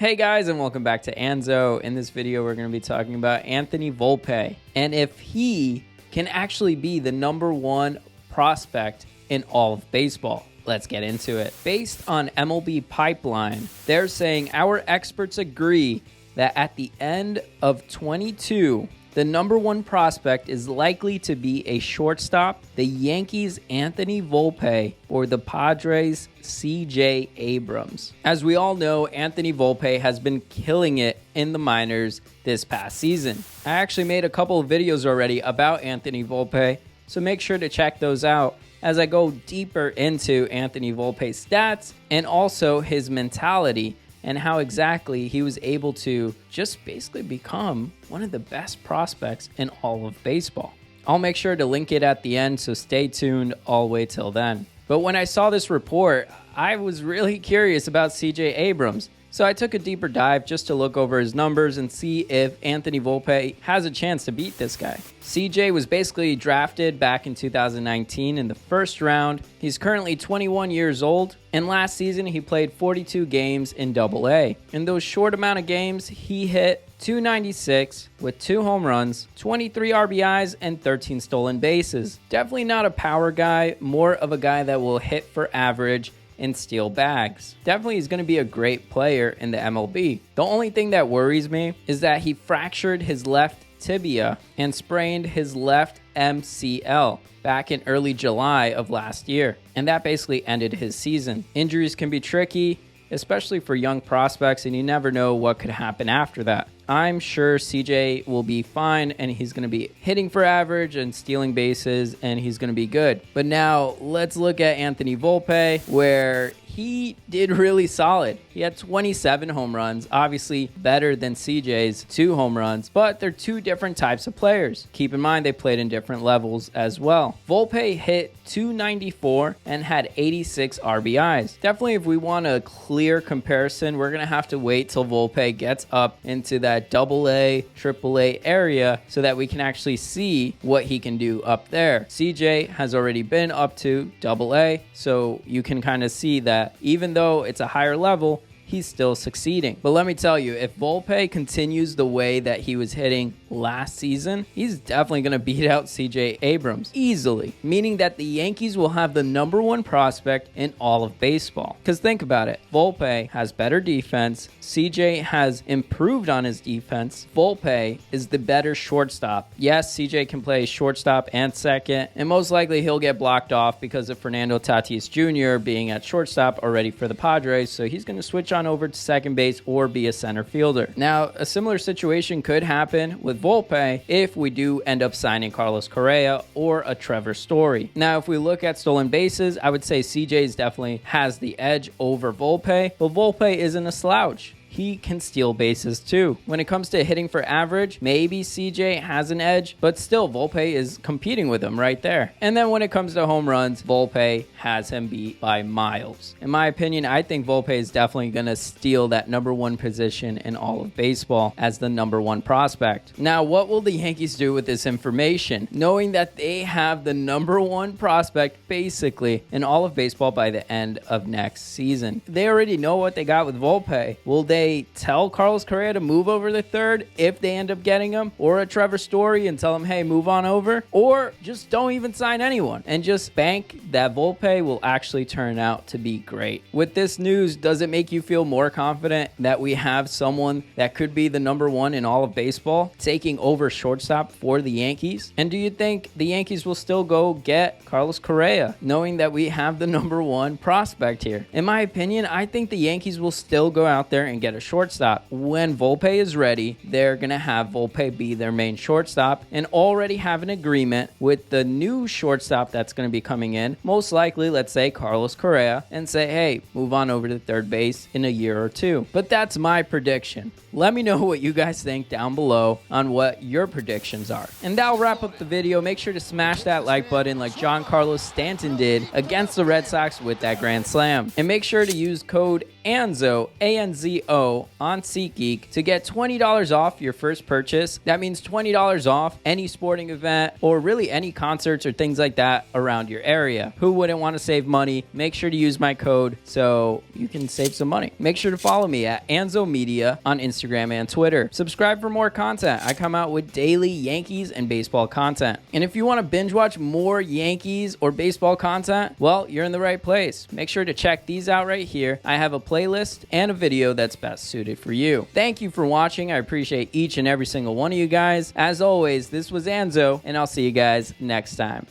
Hey guys, and welcome back to Anzo. In this video, we're going to be talking about Anthony Volpe and if he can actually be the #1 prospect in all of baseball. Let's get into it. Based on MLB Pipeline, they're saying our experts agree that at the end of 22, the #1 prospect is likely to be a shortstop, the Yankees' Anthony Volpe, or the Padres' CJ Abrams. As we all know, Anthony Volpe has been killing it in the minors this past season. I actually made a couple of videos already about Anthony Volpe, so make sure to check those out as I go deeper into Anthony Volpe's stats and also his mentality and how exactly he was able to just basically become one of the best prospects in all of baseball. I'll make sure to link it at the end, so stay tuned all the way till then. But when I saw this report, I was really curious about CJ Abrams. So I took a deeper dive just to look over his numbers and see if Anthony Volpe has a chance to beat this guy. CJ was basically drafted back in 2019 in the first round. He's currently 21 years old, and last season he played 42 games in AA. In those short amount of games, he hit .296 with 2 home runs, 23 RBIs, and 13 stolen bases. Definitely not a power guy, more of a guy that will hit for average and steal bags. Definitely is going to be a great player in the MLB. The only thing that worries me is that he fractured his left tibia and sprained his left MCL back in early July of last year, and that basically ended his season. Injuries can be tricky, especially for young prospects, and you never know what could happen after that. I'm sure CJ will be fine, and he's going to be hitting for average and stealing bases, and he's going to be good. But now let's look at Anthony Volpe, where he did really solid. He had 27 home runs, obviously better than CJ's 2 home runs, but they're 2 different types of players. Keep in mind they played in different levels as well. Volpe hit .294 and had 86 RBIs. Definitely, if we want a clear comparison, we're going to have to wait till Volpe gets up into that AA, AAA area so that we can actually see what he can do up there. CJ has already been up to AA, so you can kind of see that even though it's a higher level, he's still succeeding. But let me tell you, if Volpe continues the way that he was hitting last season, he's definitely going to beat out CJ Abrams easily, meaning that the Yankees will have the #1 prospect in all of baseball. Because think about it, Volpe has better defense, CJ has improved on his defense, Volpe is the better shortstop. Yes, CJ can play shortstop and second, and most likely he'll get blocked off because of Fernando Tatis Jr. being at shortstop already for the Padres, so he's going to switch on over to second base or be a center fielder. Now, a similar situation could happen with Volpe if we do end up signing Carlos Correa or a Trevor Story. Now, if we look at stolen bases, I would say CJ's definitely has the edge over Volpe, but Volpe isn't a slouch. He can steal bases too. When it comes to hitting for average, maybe CJ has an edge, but still Volpe is competing with him right there. And then when it comes to home runs, Volpe has him beat by miles. In my opinion, I think Volpe is definitely going to steal that #1 position in all of baseball as the #1 prospect. Now, what will the Yankees do with this information, knowing that they have the #1 prospect basically in all of baseball by the end of next season? They already know what they got with Volpe. Will they tell Carlos Correa to move over to third if they end up getting him, or a Trevor Story and tell him, hey, move on over? Or just don't even sign anyone and just bank that Volpe will actually turn out to be great? With this news, does it make you feel more confident that we have someone that could be the #1 in all of baseball taking over shortstop for the Yankees? And do you think the Yankees will still go get Carlos Correa, knowing that we have the #1 prospect here? In my opinion, I think the Yankees will still go out there and get a shortstop. When Volpe is ready, they're going to have Volpe be their main shortstop and already have an agreement with the new shortstop that's going to be coming in, most likely, let's say Carlos Correa, and say, hey, move on over to third base in a year or 2. But that's my prediction. Let me know what you guys think down below on what your predictions are. And that'll wrap up the video. Make sure to smash that like button like Giancarlo Stanton did against the Red Sox with that grand slam. And make sure to use code ANZO, ANZO, promo on SeatGeek to get $20 off your first purchase. That means $20 off any sporting event or really any concerts or things like that around your area. Who wouldn't want to save money? Make sure to use my code so you can save some money. Make sure to follow me at Anzo Media on Instagram and Twitter. Subscribe for more content. I come out with daily Yankees and baseball content. And if you want to binge watch more Yankees or baseball content, well, you're in the right place. Make sure to check these out right here. I have a playlist and a video that's best suited for you. Thank you for watching. I appreciate each and every single one of you guys. As always, this was Anzo, and I'll see you guys next time.